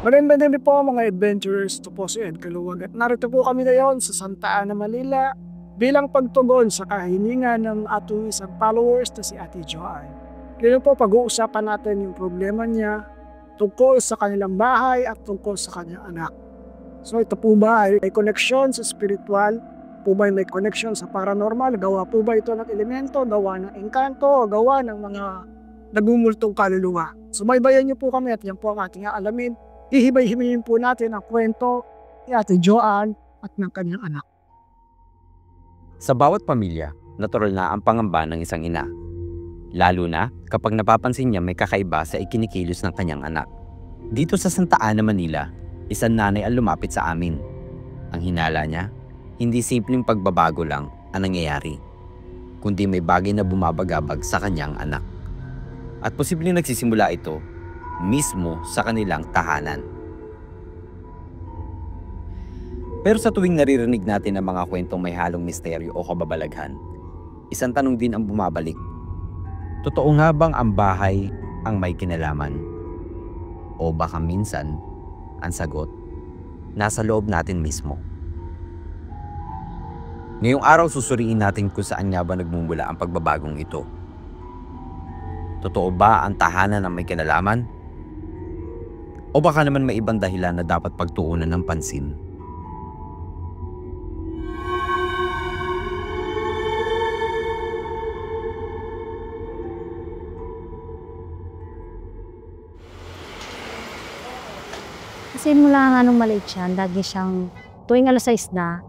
Magandang gabi po mga adventurers, ito po si Ed Kaluwag at narito po kami ngayon sa Santa Ana, Manila bilang pagtugon sa kahilingan ng ating isang followers na si Ate Joanne. Ngayon po pag-uusapan natin yung problema niya tungkol sa kanilang bahay at tungkol sa kanyang anak. So ito po ba ay may connection sa spiritual? Po ba may connection sa paranormal? Gawa po ba ito ng elemento? Gawa ng engkanto? Gawa ng mga nagmumultong kaluluwa? Sumaybayan niyo po kami at yan po ang ating aalamin. Ihibay-hibayin po natin ang kwento ni Ate Joanne at ng kanyang anak. Sa bawat pamilya, natural na ang pangamba ng isang ina. Lalo na kapag napapansin niya may kakaiba sa ikinikilos ng kanyang anak. Dito sa Santa Ana, Manila, isang nanay ang lumapit sa amin. Ang hinala niya, hindi simpleng pagbabago lang ang nangyayari, kundi may bagay na bumabagabag sa kanyang anak. At posibleng nagsisimula ito mismo sa kanilang tahanan. Pero sa tuwing naririnig natin ang mga kwentong may halong misteryo o kababalaghan, isang tanong din ang bumabalik. Totoo nga bang ang bahay ang may kinalaman? O baka minsan, ang sagot, nasa loob natin mismo. Ngayong araw susuriin natin kung saan nga ba nagmumula ang pagbabagong ito. Totoo ba ang tahanan ang may kinalaman? O baka naman may ibang dahilan na dapat pagtuunan ng pansin? Kasi mula nga nung maliit siya, lagi siyang tuwing alas 6 na,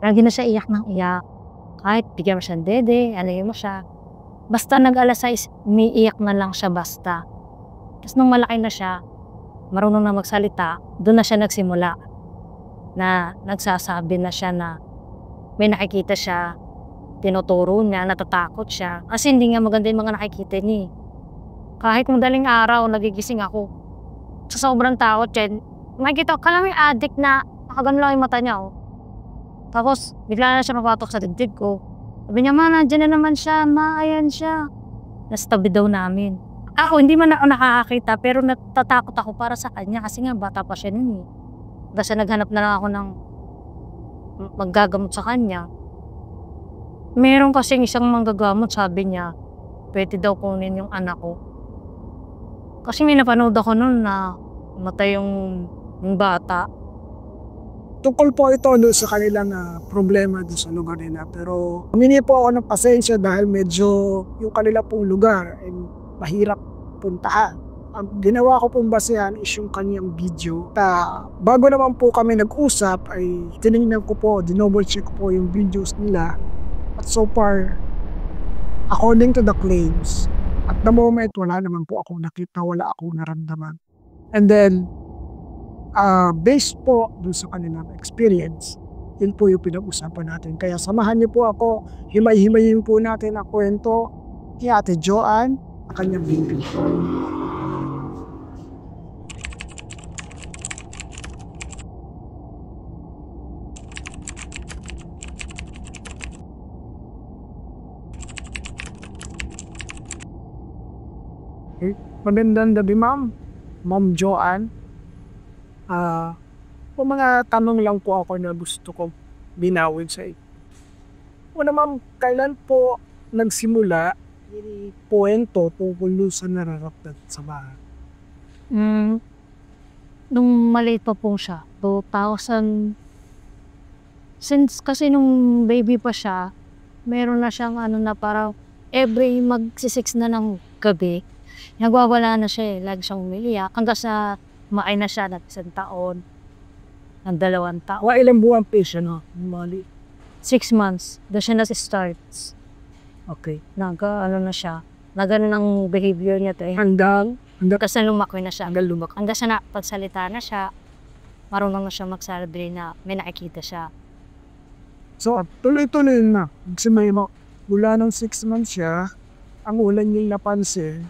lagi na siya iyak ng iyak. Kahit bigyan mo siyang dede, alayin mo siya. Basta nag-alas 6, umiiyak na lang siya basta. Tapos nung malaki na siya, marunong na magsalita, doon na siya nagsimula. Na nagsasabi na siya na may nakikita siya, tinuturo niya, natatakot siya. Kasi hindi nga maganda yung mga nakikita niya. Kahit madaling araw, nagigising ako. Sa sobrang takot siya, makikita ko, kala may addict na nakagano lang yung mata niya. Oh. Tapos, bigla na siya mapatok sa dibdib ko. Sabi niya, ma, nandiyan na naman siya, ma, ayan siya. Nasa tabi daw namin. Ako, hindi man ako nakakakita, pero natatakot ako para sa kanya kasi nga bata pa siya nun eh. Kasi naghanap na lang ako ng maggagamot sa kanya. Meron kasing isang manggagamot, sabi niya, pwede daw kunin yung anak ko. Kasi may napanood ako nun na matay yung bata. Tungkol po ito doon sa kanilang problema doon sa lugar nila. Pero humingi po ako ng pasensya dahil medyo yung kanila pong lugar ay mahirap puntahan. Ang ginawa ko pong basehan is yung kanyang video. Bago naman po kami nag-usap ay tinignan ko po, dinoble check ko po yung videos nila. At so far, according to the claims, at the moment wala naman po akong nakita, wala akong naramdaman. And then, based po dun sa kanilang experience, yun po yung pinag-usapan natin. Kaya samahan niyo po ako, himay-himayin po natin ang kwento ni Ate Joanne, ang kanyang baby. Okay. Magandang gabi, ma'am. Ma'am Joanne. Po mga tanong lang po ako na gusto ko binawin sa inyo. Una ma'am, kailan po nagsimula yung kwento tungkol sa nararamdaman sa bahay? Nung maliit pa po siya, 2000, since kasi nung baby pa siya, meron na siyang ano na parang every magsi-6 na ng gabi, nagwawala na siya eh, lagi siyang umiiyak hanggang sa maay na siya ng 1 taon, ng 2 taon. Ilang buwan pa siya, no? Mali. 6 months, doon siya na-starts. Okay. Ano na siya, nagano ng behavior niya to eh. Hanggang Kasi lumaki na siya. hanggang lumaki. Hanggang sa pagsalita na siya, marunong na siya magsabi na may nakikita siya. So, tuloy-tuloy na. Kasi may mula nung 6 months siya, ang ulan niyang napansin,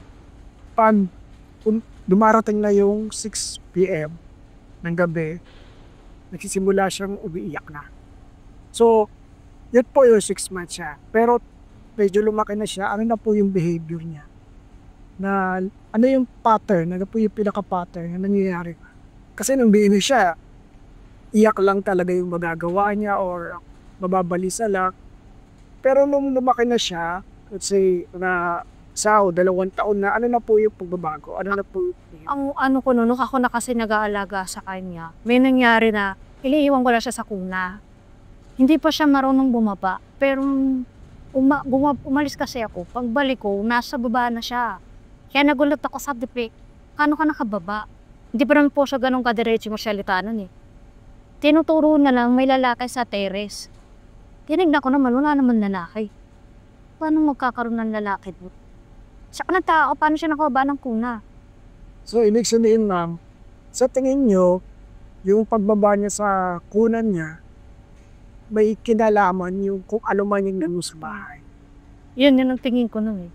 dumarating na yung 6 p.m. ng gabi, nagsisimula siyang umiiyak na. So, yun po yung 6 months siya. Pero medyo lumaki na siya, ano na po yung behavior niya? Na ano yung pattern, ano po yung pinaka-pattern na nangyayari? Kasi nung bini siya, iyak lang talaga yung magagawa niya or mababalisa lang. Pero nung lumaki na siya, let's say, na 2 taon na, ano na po yung pagbabago? Ano na po yung Ang ano ko nun, nung ako na kasi nag-aalaga sa kanya, may nangyari na, iniiwan ko na siya sa kuna. Hindi pa siya marunong bumaba, pero umalis kasi ako. Pagbalik ko, nasa baba na siya. Kaya nagulat ako, sabi ko, kano ka nakababa? Hindi pa naman po siya ganun kadiretso mo siya litanon eh. Tinuturo na lang, may lalaki sa terrace. Tinignan ko naman, wala naman lalaki. Paano magkakaroon ng lalaki doon? Siya ng tao, paano siya nakababa ng kuna? So, ibig sabihin, ma'am, sa tingin nyo, yung pagbaba niya sa kunan niya, may kinalaman yung kung ano man yung gano'n sa bahay. Yun ang tingin ko nun eh.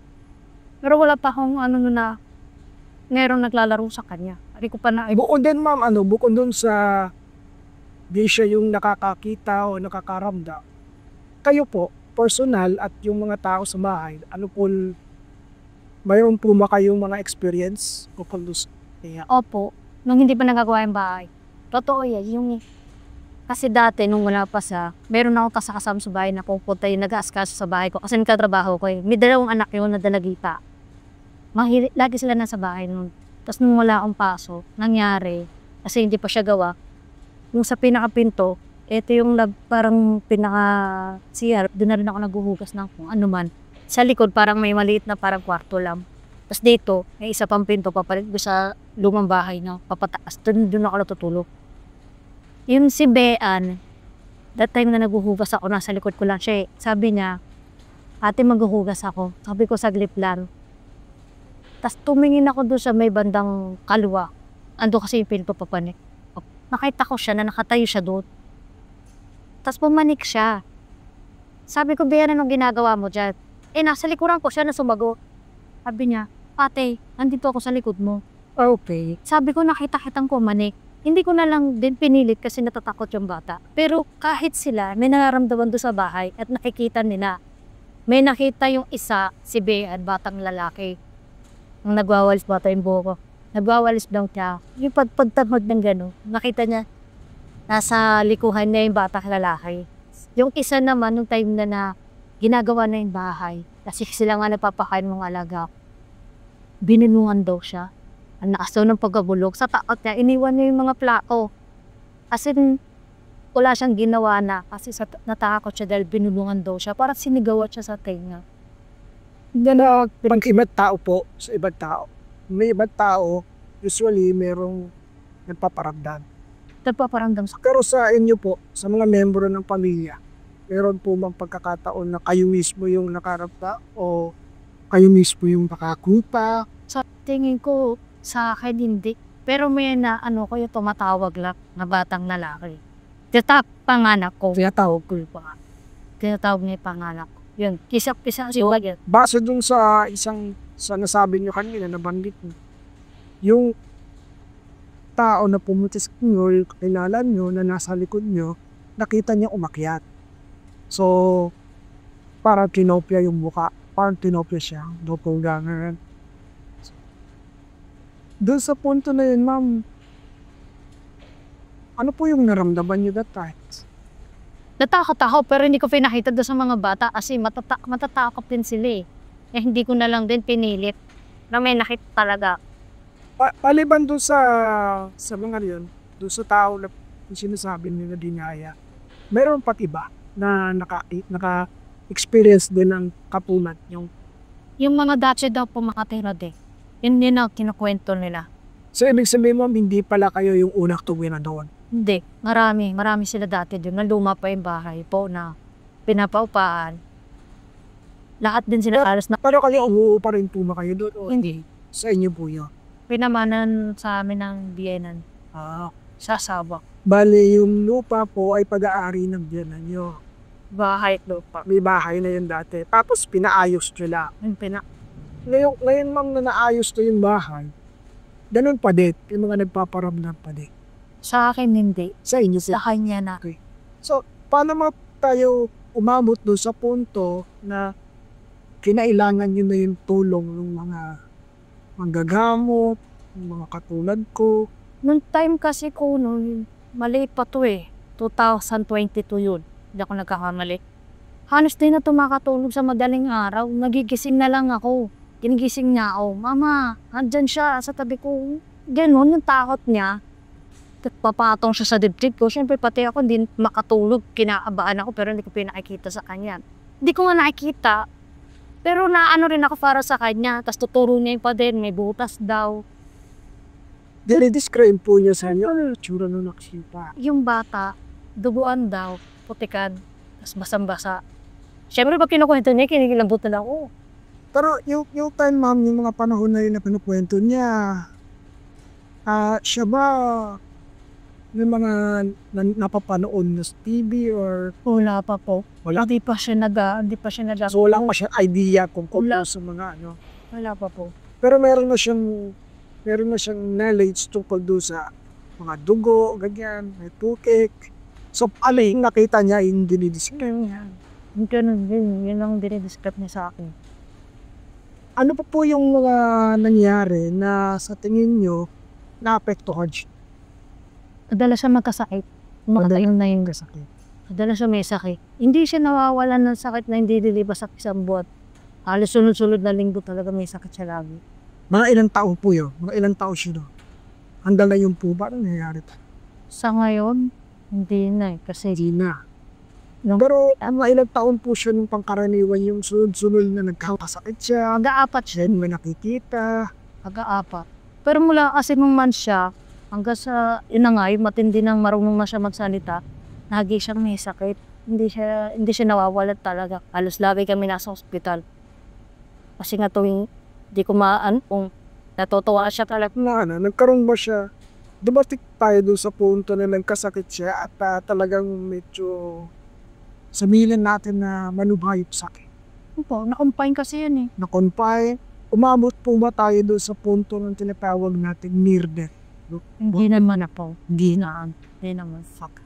Pero wala pa akong ano nun na merong naglalaro sa kanya. Hindi ko pa na... Bukod din, ma'am, bukod dun sa di siya yung nakakakita o nakakaramdam, kayo po, personal at yung mga tao sa bahay, ano po, mayroon po ba kayong mga experience o kondus? Opo, nung hindi pa nagagawa yung bahay. Totoo yan, yung... Kasi dati, nung wala pa siya, meron akong kasakasama sa bahay na pupunta yung nag-aaskaso sa bahay ko kasi nagkatrabaho ko eh. May 2 anak yun na dalagita. Lagi sila nasa bahay nun. Tapos nung wala akong paso, nangyari, kasi hindi pa siya gawa, yung sa pinakapinto, ito yung parang pinaka-CR, doon na rin ako naghuhugas ng kung ano man. Sa likod, parang may maliit na parang kwarto lang. Tapos dito, may isa pang pinto, papalit ko sa lumang bahay na papataas. Doon ako natutulog. Yung si Bean, that time na naghuhugas ako, nasa likod ko lang siya. Sabi niya, ate maghuhugas ako. Sabi ko, saglit lang. Tapos tumingin ako doon sa may bandang kaliwa. Ando kasi yung pinto papanik. Nakita ko siya na nakatayo siya doon. Tapos pumanik siya. Sabi ko, Bean, anong ginagawa mo dyan? Nasa likuran ko siya na sumagot. Sabi niya, ate, nandito ako sa likod mo. Okay. Sabi ko, nakita kitang pumanik. Hindi ko na lang din pinilit kasi natatakot yung bata. Pero kahit sila, may nararamdaman doon sa bahay at nakikita nila. May nakita yung isa, si Bean, batang lalaki. Ang nagwawalis bata yung buho ko. Nagwawalis daw siya. Yung pagtamad ng gano'n, nakita niya, nasa likuhan na yung batang lalaki. Yung isa naman, nung time na ginagawa na yung bahay, kasi sila nga napapakain mga alaga, binulungan daw siya. Ang lakas daw ng pagkabulog. Sa takot niya, iniwan niya yung mga plako. Kasi wala siyang ginawa na. Kasi natakot siya dahil binulungan daw siya. Parang sinigawat siya sa tenga. Hindi na pang ibang tao po sa ibang tao. May ibang tao, usually merong nagpaparamdam. Nagpaparamdam sa... Pero sa inyo po, sa mga membro ng pamilya, meron po bang pagkakataon na kayo mismo yung nakaramdam o kayo mismo yung nakakupa? Sa tingin ko, sa akin hindi. Pero may na ano ko yung tumatawag lang na batang lalaki. Panganak ko. Tinatawag ko yung panganak. Tinatawag niya yung panganak ko. Yun. Kisap-kisap si Wagel. Base dun sa sa nasabi nyo kanina, nabanggit nyo, yung tao na pumunta sa inyo, yung kakilala nyo na nasa likod nyo, nakita niya umakyat. So, parang tinopia yung mukha. Parang tinopia siya. Doppelganger. Doon sa punto na yun, ma'am, ano po yung naramdaman nyo that time? Natakot ako pero hindi ko pinakita doon sa mga bata kasi matatakot din sila eh. Hindi ko na lang din pinilit na may nakita talaga. Paliban doon sa mga yun, doon sa tao na sinasabi nila dinaya, mayroon pat iba na naka-experience din ng katulad yung mga dache daw po makatira din. Yun ang kinukwento nila. So, ibig sabihin mo, hindi pala kayo yung unang tuwi na doon? Hindi. Marami sila dati doon. Naluma pa yung bahay po na pinapaupaan. Lahat din sila alas na... Pero kayo, umuo pa rin po ba kayo doon? O Hindi. sa inyo po yun? Pinamanan sa amin ng biyenan. Sa Sabak. Bali, yung lupa po ay pag-aari ng biyanan nyo. Bahay at lupa. May bahay na yun dati. Tapos, pinaayos nila. Ngayon ma'am na naayos to yung bahay, ganun pa din, yung mga nagpaparamdam pa din. Sa akin hindi. Sa inyo Sa kanya na. Okay. So, paano mo tayo umabot doon sa punto na kinailangan nyo na yung tulong ng mga manggagamot, ng mga katulad ko, Nung time kasi ko nun, mali pa to eh. 2022 yun. Hindi ako nagkakamali. Halos din na tumakatulog sa madaling araw. Nagigising na lang ako. Ginigising niya ako. Mama, andyan siya sa tabi ko. Ganon yung takot niya. Papatong siya sa dibdib ko. Siyempre pati ako din makatulog. Kinakabahan ako pero hindi ko pinakikita sa kanya. Hindi ko nga nakikita. Pero naano rin ako para sa kanya. Tapos tuturo niya pa din. May butas daw. Dinidescribe po niya sa inyo, ano yung tsura nung nakita? Yung bata, duguan daw, putikan, tapos basang-basa. Siyempre pag kinukwento niya, kinikilabot na lang ako. Pero yung time, ma'am, yung mga panahon na yun na pinukwento niya, siya ba yung mga napapanood na sa TV or Wala pa po. wala? Hindi pa siya nag So wala pa siyang idea kung Wala. sa mga ano. Wala pa po. Pero meron na siyang knowledge tungkol doon sa mga dugo, ganyan, may tukik. So alin nakita niya yung dinidiscuss. Ganyan. Yung ganun din, yun ang dinidescribe niya sa akin. Ano pa po yung mga nangyari na sa tingin nyo naapektuhan siya? Madalas siya magkasakit. Madalas na yung Sakit. madalas siya may sakit. Hindi siya nawawalan ng sakit na hindi lilipas sa isang buwan. Halos sunod-sunod na linggo talaga may sakit siya lagi. Mga ilang taon po yun? Mga ilang taon siya doon? Hanggang na yung po ba? Ano nangyayari? Sa ngayon, hindi na eh. Kasi Hindi na. Nung- Pero mga ilang taon po siya nung pangkaraniwan yung sunod-sunod na nagkakasakit siya. aga-apat siya. Then may nakikita. Aga-apat. Pero mula kasi nung man siya, hanggang sa yun na nga, yung matindi nang marunong na siya magsalita, lagi siyang may sakit. Hindi siya nawawalan talaga. Halos lagi kami nasa ospital. Kasi nga tuwing di ko kung natutuwa siya talaga. Nagkaroon ba siya? Dumating tayo doon sa punto na nagkasakit siya at talagang medyo sabihin natin na manubhayop sakit. Po, na-confine kasi yun eh. Na-confine. Umabot po ba tayo doon sa punto ng tinatawag natin near death? Hindi naman na po. Hindi naman. Fuck.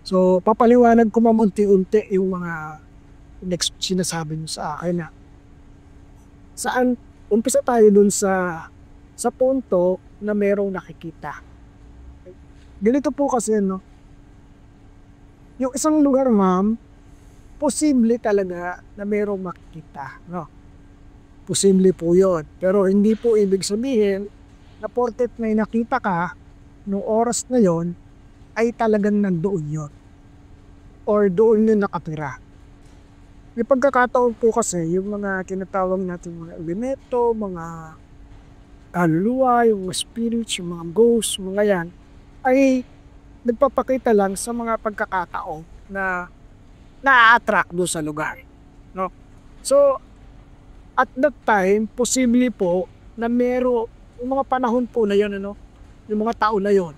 So, papaliwanag ko mamunti-unti yung mga sinasabi niyo sa akin na saan, umpisa tayo dun sa punto na merong nakikita. Ganito po kasi, no? Yung isang lugar, ma'am, posible talaga na merong makikita, no? Posible po yun. Pero hindi po ibig sabihin na porket may nakita ka, nung oras na yon ay talagang nandoon yun. Or doon yun nakatira. May pagkakataon po kasi yung mga tinatawag natin mga elemento, mga kaluluwa, yung mga spirits, yung mga ghosts, mga yan, ay nagpapakita lang sa mga pagkakataon na na-attract doon sa lugar. No? So, at that time, posible po na yung mga panahon po na yun, ano, yung mga tao na yun,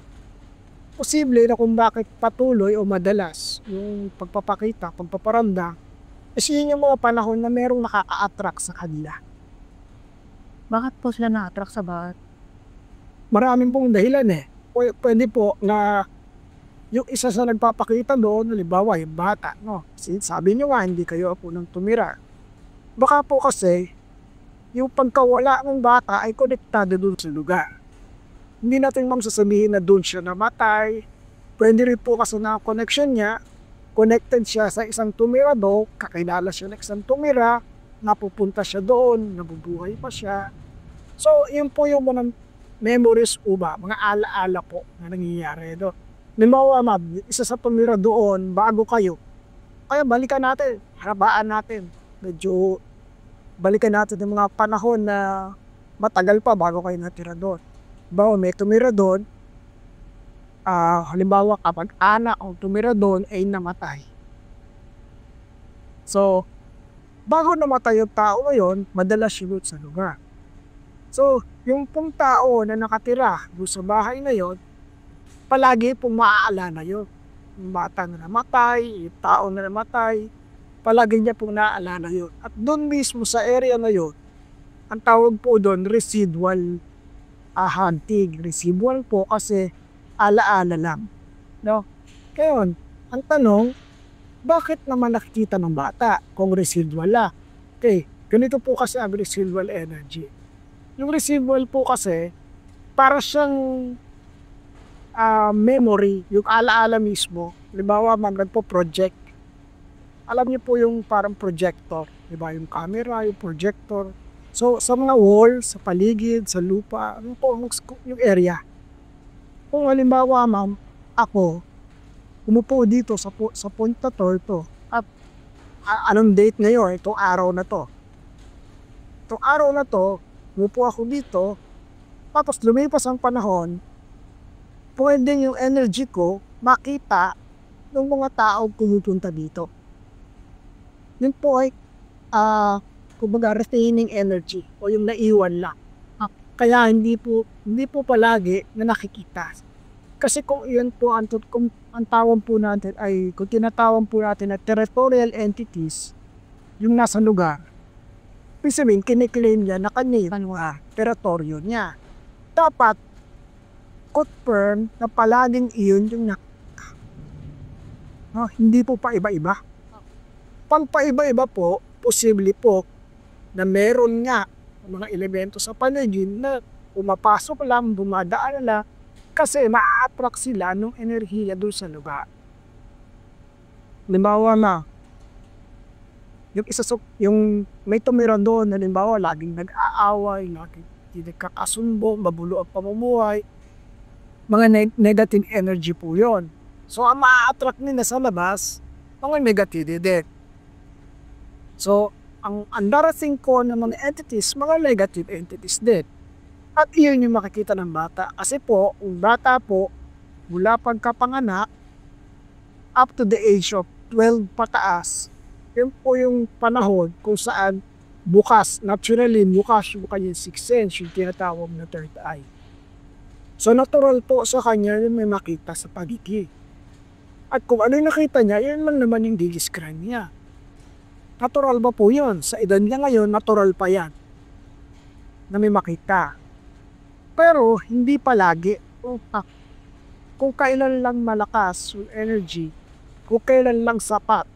posible na kung bakit patuloy o madalas yung pagpaparamdam, kasi yun yung mga panahon na merong nakaka-attract sa kanila. Bakit po sila na-attract sa bahat? Maraming pong dahilan eh. Pwede po na yung isa sa nagpapakita doon, halimbawa yung bata, no? Kasi sabi nyo nga, hindi kayo po nang tumira. Baka po kasi, yung pagkawala ng bata ay konektado doon sa lugar. Hindi natin sasabihin na doon siya namatay. Pwede rin po kasi na connection niya, connected siya sa isang tumira doon, kakilala siya ng isang tumira, napupunta siya doon, nabubuhay pa siya. So, yun po yung mga memories po ba, mga alaala po na nangyayari doon. Halimbawa, ma'am, isa sa tumira doon, bago kayo, kaya balikan natin, harabaan natin. Medyo balikan natin yung mga panahon na matagal pa bago kayo natira doon. Halimbawa, may tumira doon, halimbawa kapag anak o tumira doon ay namatay. So, bago namatay yung tao ngayon, madalas siya sa lugar. So, yung pong tao na nakatira doon sa bahay na yon, palagi pong maaalala yun. Yung bata na namatay, yung tao na namatay, palagi niya pong naaalala yun. At doon mismo sa area na yun, ang tawag po doon, residual hunting. Residual po kasi alaala lang. No? Ngayon, ang tanong, bakit naman nakikita ng bata kung residual la? Okay, ganito po kasi ang residual energy. Yung residual po kasi, para siyang memory, yung alaala mismo. Halimbawa, nagpo-project. Alam niyo po yung parang projector, di ba? Yung camera, yung projector. So, sa mga wall, sa paligid, sa lupa, ano po yung area. Kung halimbawa, ma'am, ako, umupo dito sa point na to, anong date ngayon? Itong araw na to. Itong araw na to, umupo ako dito, tapos lumipas ang panahon, pwede yung energy ko makita ng mga taong pumupunta dito. Yun po ay, kumbaga, retaining energy o yung naiwan lang. Kaya hindi po palagi na nakikita. Kasi kung yun po, kung ang tawag po natin ay, kung tinatawag po natin na territorial entities, yung nasa lugar, ibig sabihin, kiniklaim niya na kanya yung teritoryo niya. Dapat, confirm na palaging iyon yung nakita. Hindi po pa iba-iba. Pag paiba-iba po, posible po na meron nga mga elemento sa paligid na pumapasok lang, dumadaan lang, kasi ma-attract sila ng enerhiya doon sa lugar. Halimbawa na, yung may tumira doon, halimbawa, laging nag-aaway, laging nagkakasundo, mabulo ang pamumuhay, mga negative energy po yon. So, ang ma-attract nila sa labas, mga negative. So, ang darating ko ng mga entities, mga negative entities din. At iyon yung makikita ng bata. Kasi po, ang bata po, mula pagkapanganak, up to the age of 12 pataas, yun po yung panahon kung saan naturally bukas yung kanyang sixth sense, yung tinatawag na third eye. So, natural po sa kanya yung may makita sa paligid. At kung ano yung nakita niya, yun lang naman yung di-describe niya. Natural ba po yun? Sa edad niya ngayon, natural pa yan na may makita. Pero hindi palagi. Kung kailan lang malakas yung energy, kung kailan lang sapat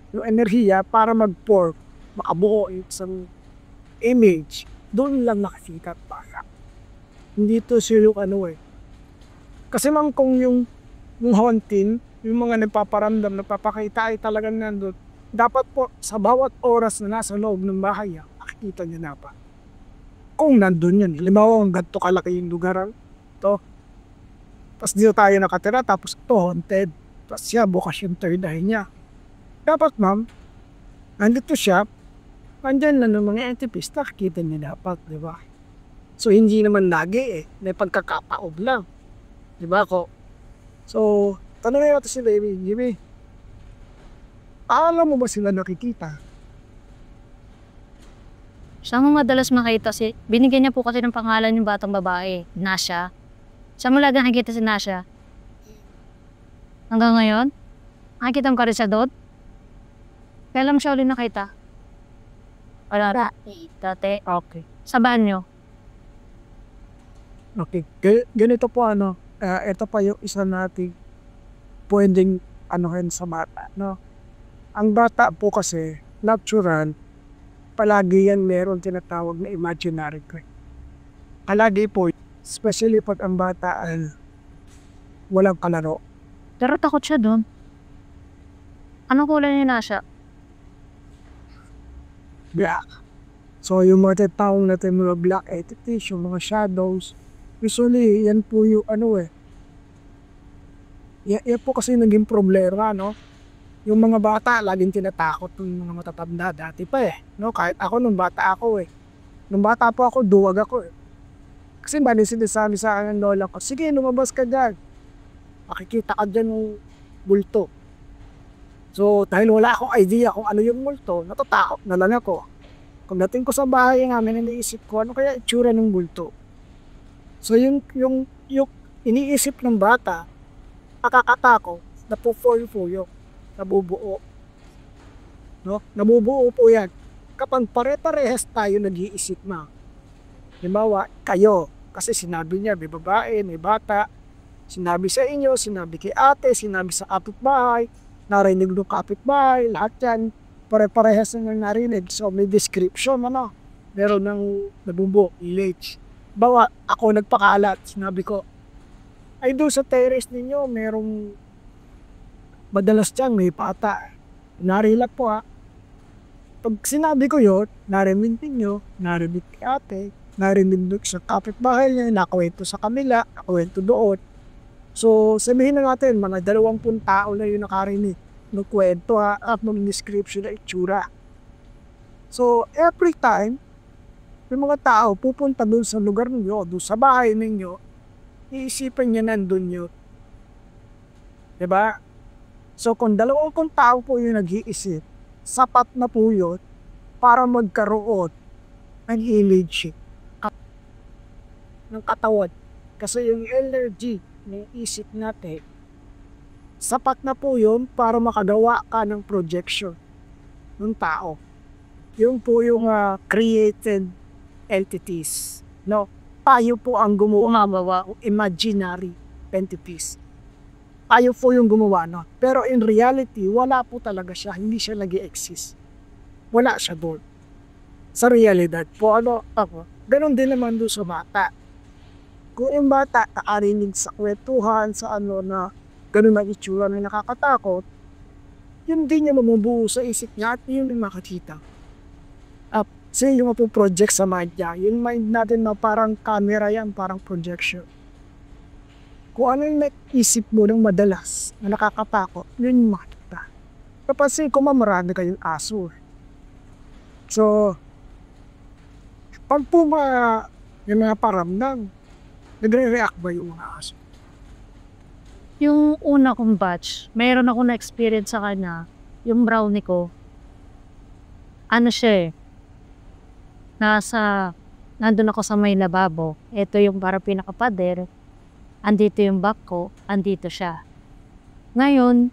yung enerhiya para makabuo yung isang image, doon lang nakasikat para. Hindi to yung Kasi man kung yung haunting, yung mga nagpaparamdam, nagpapakita ay talagang nandun, dapat po sa bawat oras na nasa loob ng bahay, makikita niyo na pa. Kung nandun yun, halimbawa kung ganito kalaki yung lugar to, tapos dito tayo nakatira, tapos ito haunted, tapos siya bukas yung third eye niya. Dapat ma'am, nandito siya, andyan lang ng mga entities, nakikita niya dapat, di ba? So hindi naman lagi may pagkakataob lang, di ba ko? So, tanongin natin si Baby, Jimmy, alam mo ba sila nakikita? Siya mo madalas makita binigyan niya po kasi ng pangalan yung batang babae, Nasha. Siya mo lagi nakikita si Nasha. Hanggang ngayon, nakikita mo ka rin siya doon? Kailan mo siya ulit nakita? Wala. Dati. Okay. Sa banyo. Okay. Ganito po ito pa yung isa nating pwedeng sa bata, no? Ang bata po kasi, natural, palagi yan meron tinatawag na imaginary ko. Palagi po, especially pag ang bata ay walang kalaro. Pero takot siya doon. Anong kulay niya na siya? Black. So yung mga taong natin, mga black entities, yung mga shadows, usually yan po yung yan po kasi naging problema, no? Yung mga bata, laging tinatakot ng mga matatanda dati pa no? Kahit ako, nung bata ako Nung bata po ako, duwag ako Kasi ba din sinasabi sa akin ng lola ko, sige, lumabas ka dyan. Makikita ka dyan ng multo. So, dahil wala akong idea kung ano yung multo, natatakot na lang ako. Kung dating ko sa bahay namin, iniisip ko, ano kaya itsura ng multo? So, yung iniisip ng bata, nakakatakot, napupuyo, nabubuo. No? Nabubuo po yan. Kapag pare-parehas tayo nag-iisip na. Halimbawa, kayo, kasi sinabi niya, may babae, may bata, sinabi sa inyo, sinabi kay ate, sinabi sa kapitbahay, narinig ng kapitbahay, lahat yan, pare-parehas na narinig. So, may description, meron ng nabubuo, image. Bawa, ako nagpakalat, sinabi ko, ay doon sa terrace ninyo, merong madalas dyan, may pata. Narilat po ha. Pag sinabi ko yun, narinig ninyo, narinig kay ate, narinig doon sa kapitbahay niya, nakwento sa kamila, nakwento doon. So, sabihin na natin, mga 20 tao na yung nakarinig ng kwento ha, at ng description na itsura. So, every time, yung mga tao pupunta doon sa lugar ninyo, doon sa bahay ninyo, iisipin niya nandun yun. Diba? So, kung 20 tao po yung nag-iisip, sapat na po yun para magkaroon ng energy ng katawan. Kasi yung energy ng isip natin, sapat na po yun para makagawa ka ng projection ng tao. Yun po yung created entities. No? Tayo po ang gumawa ng imaginary entities. Tayo po yung gumawa, no? Pero in reality, wala po talaga siya. Hindi siya nag-i-exist. Wala siya doon. Sa realidad po, ganun din naman doon sa bata. Kung yung bata nakarinig sa kwentuhan, sa na ganun ang itsura na nakakatakot, yun din niya mamubuo sa isip niya at yun yung makikita. Kasi yung project sa mind niya, yung mind natin na parang camera yan, parang projection. Kung ano yung naisip mo ng madalas na nakakatakot, yun yung makikita. Kapag ko marami kayong aso. So, pag po yung mga paramdam, nagre-react ba yung mga aso? Yung una kong batch, mayroon ako na-experience sa kanya, yung brownie ko, siya nandun ako sa may lababo. Ito yung para pinakapader. Andito yung bag ko, andito siya. Ngayon,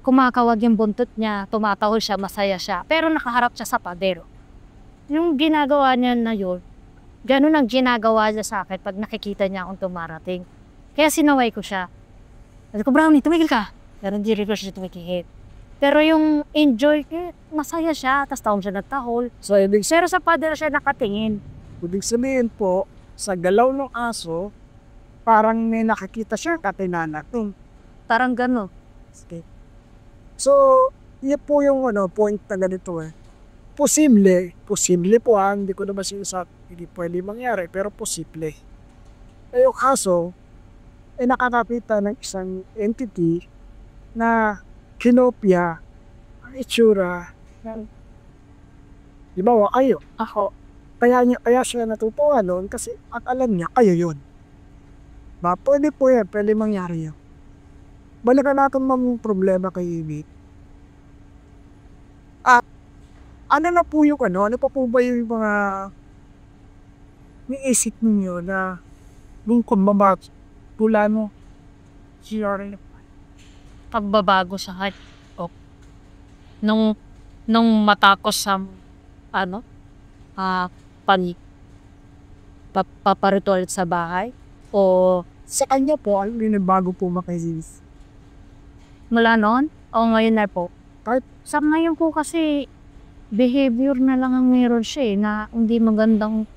kumakawag yung buntot niya, tumatahol siya, masaya siya, pero nakaharap siya sa padero. Yung ginagawa niya na yun, ganun ang ginagawa niya sa akin pag nakikita niya akong tumarating. Kaya sinaway ko siya. Sabi ko, Brownie, tumigil ka. Pero hindi rin ko siya tumikihit. Pero yung enjoy, masaya siya, tas tahol siya nagtahol. So, Pero sa padero siya nakatingin. ibig sabihin po, sa galaw ng aso, parang may nakikita siya katinana. Parang gano'n. Okay. So, yun po yung point na ganito Posible po hindi ko naman sinasabi, hindi pwede mangyari, pero posible. Yung kaso, nakakapitan ng isang entity na kinopya ang itsura ng, di ba, kayo, ako. Kaya siya natutuwa noon kasi at alam niya, kayo yun. Pwede po yan, pwede mangyari yun. Balikan natin mga problema kay Amy. Ano na po yung ano pa po ba yung mga niisip ninyo na nung kumbabat, tula mo, CRN? Pagbabago sa heart. Nung matapos sa paparitual sa bahay o Sa kanya po, ano yung bago po makaisip? mula noon o ngayon na po. Kahit Sa ngayon po kasi behavior na lang ang meron siya na hindi magandang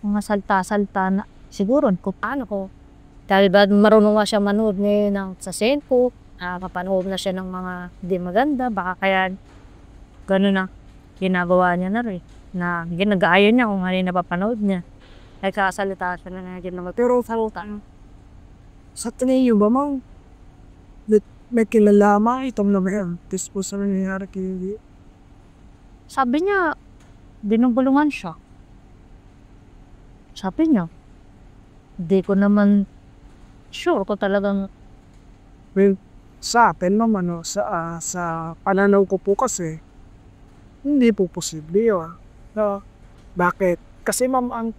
mga salta-salta na siguro kung paano ko. Dahil ba marunong nga siya manood ngayon sa cellphone, nakapanood na siya ng mga hindi maganda, baka kaya gano'n na ginagawa niya na rin. Na ginagaaya niya kung ano yung napapanood niya. Nagkasalita siya na ginagawa. Pero salita. sa tingin niyo ba, Mang, may kilalama itong naman, po sa nangyayari kay Amy? Sabi niya, binubulungan siya. Sabi niya, hindi ko naman sure kung talagang Well, sa akin naman, sa pananaw ko po kasi, hindi po posible yun. Bakit? Kasi ma'am,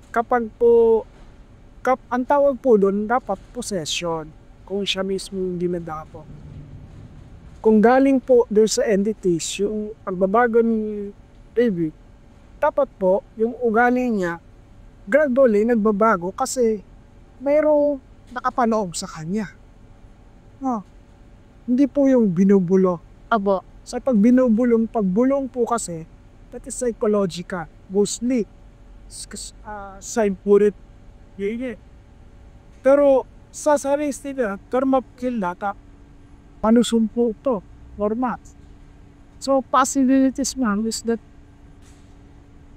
ang tawag po doon, dapat possession. Kung siya mismo hindi nadapo. Kung galing po doon sa entities, yung pagbabago ni baby, dapat po, yung ugali niya, gradually nagbabago kasi mayroong nakapanood sa kanya. Hindi po yung binubulo. abo. Sa pagbulong po kasi, that is psychological, mostly. Sign put it, pero sa sarili nila, term of kill data, manusumpo to, format. So, possibilities ma'am is that,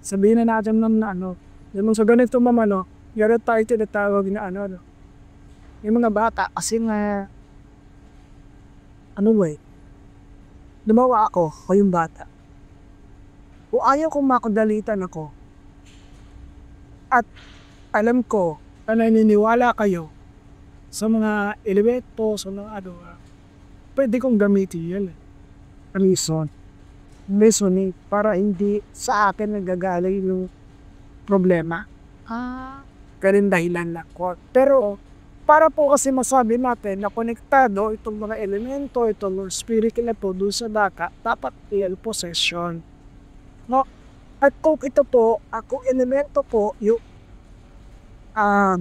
sabihin na natin na yung sa ganito mamano, yara tayo tinatawag na yung mga bata, kasi nga, lumawa ako yung bata. Kung ayaw kong makadalitan ako, at alam ko na naniniwala kayo sa mga elemento, sa mga pwede kong gamitin yun. Reasoning, para hindi sa akin nagagaling yung problema. Ganun dahilan lang ko. Pero, para po kasi masabi natin na konektado itong mga elemento, itong spirit na po doon sa daka, dapat real possession. No? At kung ito po, ako elemento po, yung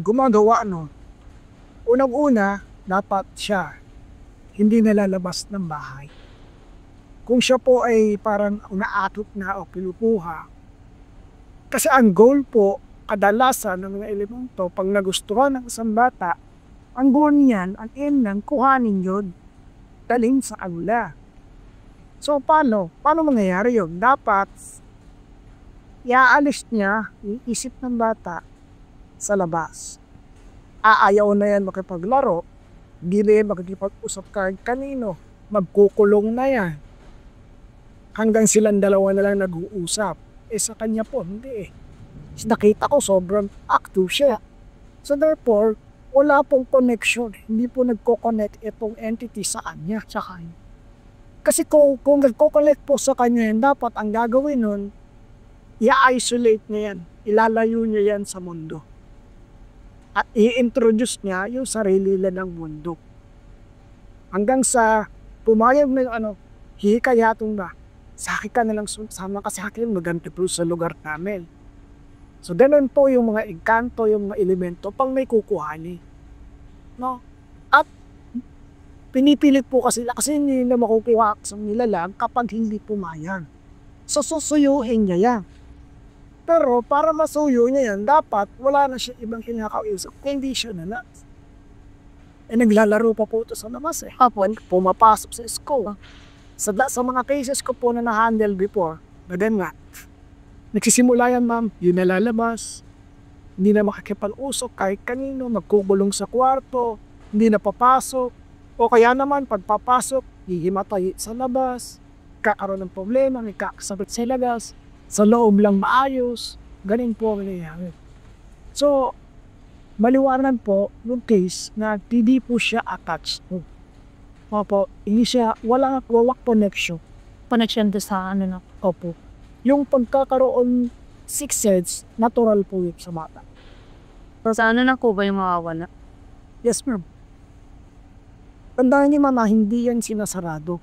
gumagawa, unang-una, dapat siya hindi nalalabas ng bahay. Kung siya po ay parang naatot na o pinupuha, kasi ang goal po, kadalasan ng mga elemento, pag nagustuhan ng isang bata, ang goal niyan, ang aim lang, kuhanin yun, dalhin sa kanila. So, paano mangyayari yun? Dapat, iaalis niya yung isip ng bata sa labas. Aayaw na yan makipaglaro, hindi na yan makikipag-usap kahit kanino, magkukulong na yan. Hanggang silang dalawa na lang nag-uusap. Sa kanya po, hindi eh. Nakita ko sobrang active siya. So therefore, wala pong connection. Hindi po nagko-connect itong entity sa kanya. Kasi kung nagko-connect po sa kanya yan, dapat ang gagawin nun, i-isolate niya yan. Ilalayo niya yan sa mundo. At i-introduce niya yung sarili nila ng mundo. Hanggang sa pumayag na hihikayatong ba, sa akin ka nalang sama kasi akin maganda po sa lugar namin. So, ganun po yung mga engkanto, yung mga elemento pang may kukuhani. No? At pinipilit po kasi hindi na makukuha sa nilalang kapag hindi pumayag. So, susuyuhin niya yan. Pero para masuyo niya yan, dapat wala na siya ibang kinakausap. Hindi siya na nuts. Naglalaro pa po ito sa labas eh. Pumapasok sa school. Sa mga cases ko po na na-handle before, nga, nagsisimula yan ma'am, yun nalalabas, hindi na makikipag-usok kahit kanino, magkukulong sa kwarto, hindi na papasok, o kaya naman pagpapasok, hihimatay sa labas, kakaroon ng problema, may kakasabit sa labas, sa loob lang maayos, ganin po ang nangyayari. So, maliwanan po yung case na hindi po siya attached. Opo, hindi siya, walang connection. Connection doon sa Opo. Yung pagkakaroon 6 sense, natural po yun sa bata. Sa na ko ba yung mawawala? Yes, ma'am. Tandaan niyo mama, hindi yan sinasarado.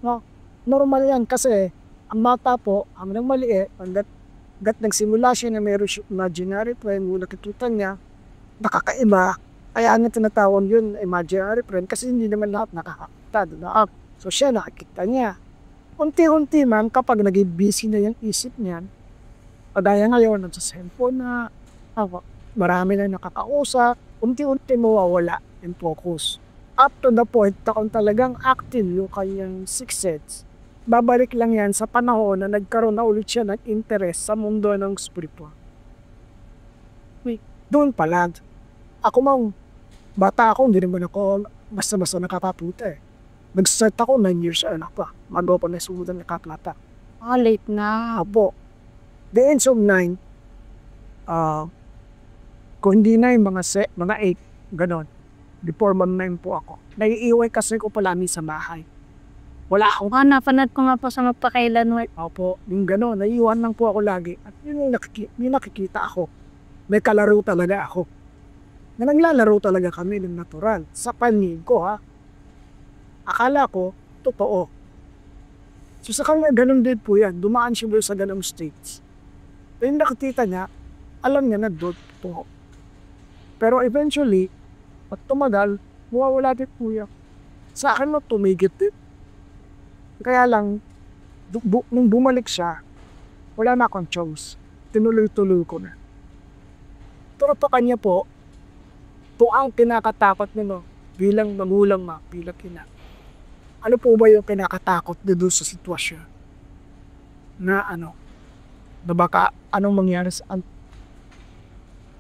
No? Normal yan kasi ang bata po, hanggang maliit, hanggat nagsimula siya na meron siya imaginary friend, mula nakikita niya, nakakaiba, kaya nga tinatawag yun imaginary friend kasi hindi naman lahat nakakita. So siya nakikita niya. Unti-unti man kapag naging busy na yung isip niyan, pagaya ngayon sa cellphone na marami na nakakausap, unti-unti mawawala yung focus. Up to the point na kung talagang active yung kanyang 6 sense, babalik lang yan sa panahon na nagkaroon na ulit siya ng interest sa mundo ng spiritual. Doon pa lang. Ako bata ako, hindi naman ako basta-basta nakakaputa eh. Nag-start ako 9 years old pa. Magawa pa na sumunod na nakaklata. Late na. Apo. The age of 9, kung hindi 9, mga 8, ganon. Before man 9 po ako. Naiiway kasi ko palami sa bahay. Wala akong Napanood ko nga po sa magpakailan. Opo, yung gano'n, naiiwan lang po ako lagi. At yun yung nakikita ako. May kalaro talaga ako. Na naglalaro talaga kami ng natural. Sa paningin ko akala ko, totoo. So sa kanya, ganun din po yan. Dumaan siya sa ganung states. Pero yung nakikita niya, alam niya na totoo. Pero eventually, pag tumagal, mawawala din po yan. Sa akin tumigit din. Kaya lang, nung bumalik siya, wala na akong choice. Tinuloy-tuloy ko na. Pero pa kanya po, po ang kinakatakot nyo bilang magulang bilang ina? Ano po ba yung kinakatakot nyo doon sa sitwasyon? Na na baka anong mangyari sa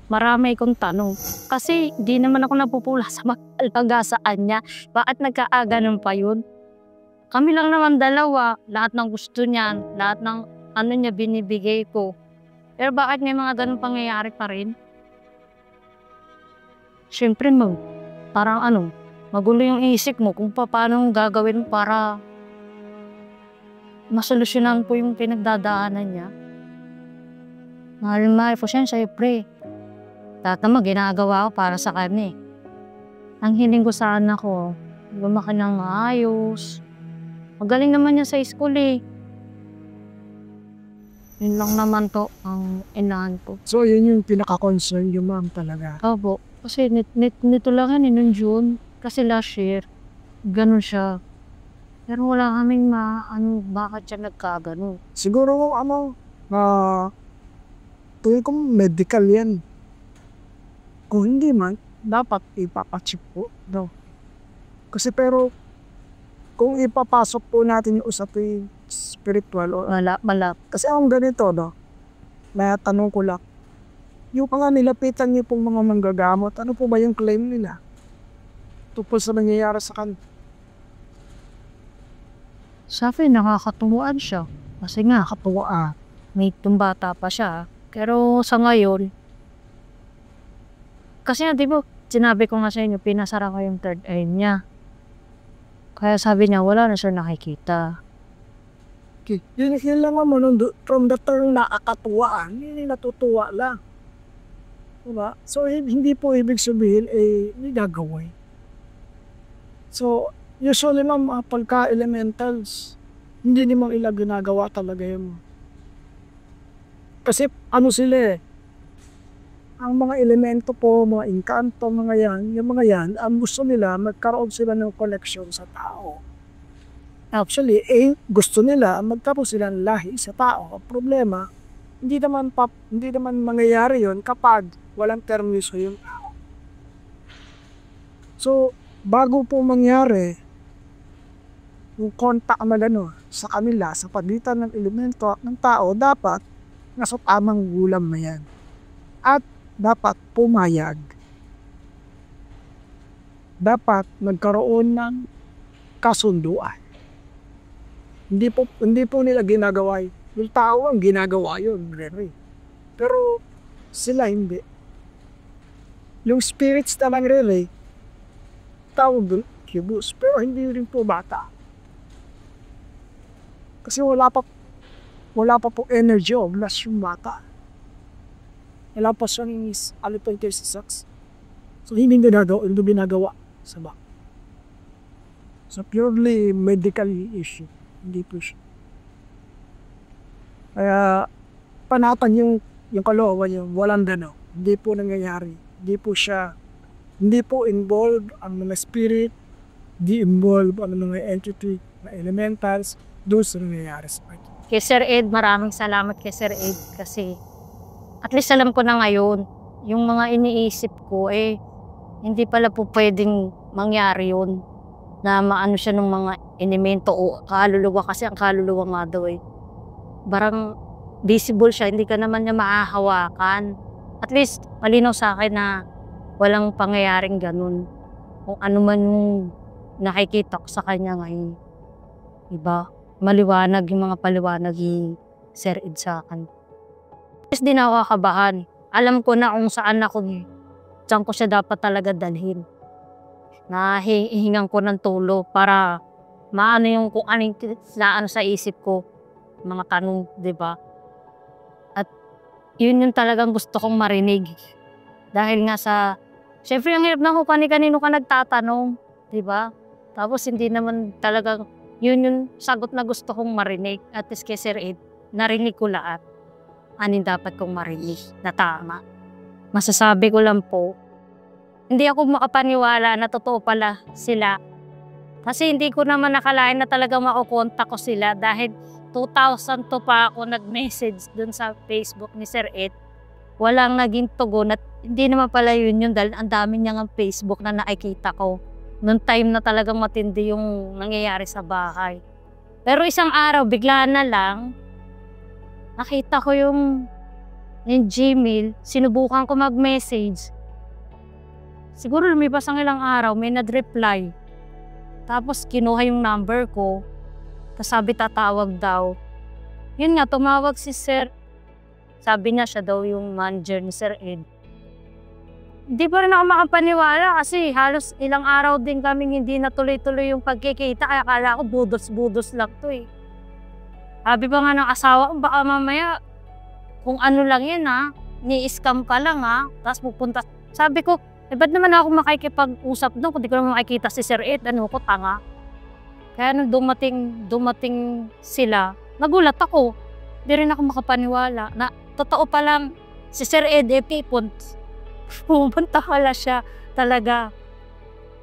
Marami akong tanong. Kasi di naman ako napupula sa mag-alagasaan niya. Bakit nagkaaganon pa yun? Kami lang naman dalawa. Lahat ng gusto niyan, lahat ng niya binibigay ko. Pero bakit may mga ganun pangyayari pa rin? Siyempre parang magulo yung isip mo kung paano gagawin para masolusyonan po yung pinagdadaanan niya. Mahal po siya, syempre. Tatama, ginagawa ko para sa kanya eh. Ang hiling ko sana ko, lumaki ng maayos. Magaling naman niya sa school eh. Yun lang naman to ang inahan ko. So yun yung pinaka-concern yung ma'am talaga? Opo. Kasi nito lang yan nung June. Kasi last year, ganun siya. Pero wala kaming bakit siya nagkagano. Siguro tuwing kong medical yan. Kung hindi man, dapat ipapacheck po. No? Kasi pero, kung ipapasok po natin yung usapin spiritual, Wala. kasi ang ganito, may tanong ko lang, yung mga nilapitan niyo pong mga manggagamot, ano po ba yung claim nila? Tungkol sa nangyayari sa kanila? Sa akin, nakakatuwaan siya. Kasi nga, Katuwa. may tumbata pa siya. Pero sa ngayon, kasi nga, di ba, sinabi ko nga sa inyo, pinasara ko yung third eye niya. Kaya sabi niya, wala na siya nakikita. Okay. Yun lang naman, from the term nakakatuwaan, yun yung natutuwa lang. Diba? So, hindi po ibig sabihin, hindi gagawin. So, usually mga pagka-elementals, hindi naman ila ginagawa talaga yun. Kasi sila ang mga elemento po, mga inkanto, yung mga yan, ang gusto nila, magkaroon sila ng connection sa tao. Actually, gusto nila, magkaroon sila ng lahi sa tao. Ang problema, hindi naman mangyayari yun kapag walang permiso yung tao. So, bago po mangyari, yung kontak sa kanila, sa pagitan ng elemento at ng tao, dapat nasa tamang gulam na yan. At dapat pumayag. Dapat nagkaroon ng kasunduan. Hindi po nila ginagawa yun. Yung tao ang ginagawa yun. Pero sila hindi. Yung spirits na lang tawag doon, cubus. Pero hindi rin po bata. Kasi wala pa po energy of last yung bata. Wala pa siyang alipag-36. So, hindi binagawa sa baka. So, purely medical issue. Hindi po siya. Kaya, panatan yung kalooban yung walang Hindi po nangyayari. Hindi po involved ang mga spirit, hindi involved ang mga entity, na elementals, doon sa nangyayari sa kanya. Kay Sir Ed, maraming salamat kay Sir Ed kasi at least alam ko na ngayon, yung mga iniisip ko hindi pala po pwedeng mangyari yun na maano siya ng mga elemento o kaluluwa kasi ang kaluluwa nga daw barang visible siya, hindi ka naman niya mahahawakan. At least malinaw sa akin na walang pangyayaring ganun. Kung ano man yung nakikita ko sa kanya ngayon. Diba? Maliwanag yung mga paliwanag ni Sir Ed sa akin. Tapos di na ako kakabahan. Alam ko na kung saan ko siya dapat talaga dalhin. Nahihingan ko ng tulo para maano yung kung anong sa isip ko. Mga tanong, di ba? At yun yung talagang gusto kong marinig. Dahil nga syempre ang hirap na kung kanino ka nagtatanong, di ba? Tapos hindi naman talagang yun yung sagot na gusto kong marinig. At least kay Sir Ed, narinig ko lahat. Anin dapat kong marinig na tama. Masasabi ko lang po, hindi ako makapaniwala na totoo pala sila. Kasi hindi ko naman nakalain na talagang makukontak ko sila dahil 2002 pa ako nag-message dun sa Facebook ni Sir Ed walang naging tugon at hindi naman pala yun dahil ang dami niya ng Facebook na nakikita ko. Noong time na talagang matindi yung nangyayari sa bahay. Pero isang araw, bigla na lang, nakita ko yung Gmail, sinubukan ko mag-message. Siguro lumipas ang ilang araw, may nad-reply. Tapos kinuha yung number ko, tapos sabi tatawag daw. Yun nga, tumawag si Sir. Sabi niya siya daw yung manager ni Sir Ed. Hindi pa rin ako makapaniwala kasi halos ilang araw din kaming hindi natuloy-tuloy yung pagkikita. Kaya akala ko budos-budos lang to eh. Sabi pa nga ng asawa ko, baka mamaya kung ano lang yan ni-scam ka lang tapos pupunta. Sabi ko, ba't naman ako makikipag-usap doon kung di ko naman makikita si Sir Ed, ano ko, tanga. Kaya nung dumating sila, nagulat ako. Hindi rin ako makapaniwala na totoo palang si Sir Ed pumunta pala siya talaga.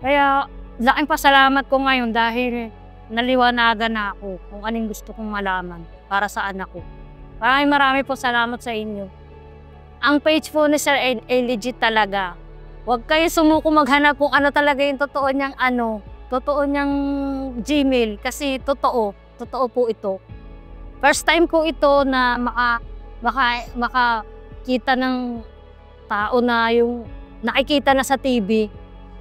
Kaya laking pasalamat ko ngayon dahil naliwanagan na ako kung anong gusto kong malaman para sa anak ko. Marami po salamat sa inyo. Ang page po ni Sir Ed ay legit talaga. Huwag kayo sumuko maghanap kung ano talaga yung totoo niyang Gmail kasi totoo po ito. First time ko ito na makakita ng tao na yung nakikita na sa TV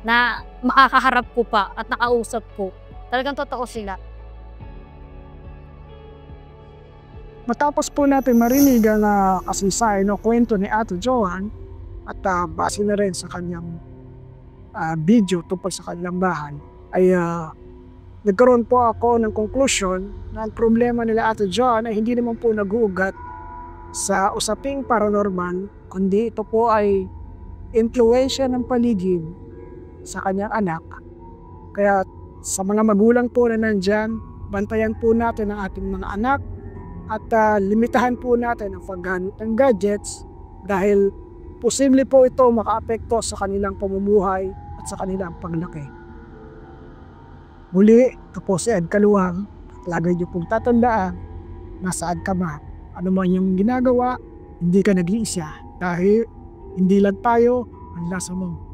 na makakaharap ko pa at nakausap ko. Talagang totoo sila. Matapos po natin marinig ang kasaysayan o kwento ni Ate Joan at base na rin sa kanyang video tungkol sa kanilang bahay, ay nagkaroon po ako ng conclusion na ang problema nila Ate Joan ay hindi naman po nag-uugat sa usaping paranormal, kundi ito po ay impluwensya ng paligid sa kanyang anak. Kaya sa mga magulang po na nandyan, bantayan po natin ang ating mga anak at limitahan po natin ang paggamit ng gadgets dahil posible po ito makaapekto sa kanilang pamumuhay at sa kanilang paglaki. Muli, ito po si Ed Kaluwang. Lagi niyo pong tatandaan, nasaan ka man, ano man yung ginagawa, hindi ka nag-iisa dahil hindi lang tayo ang nasa mo.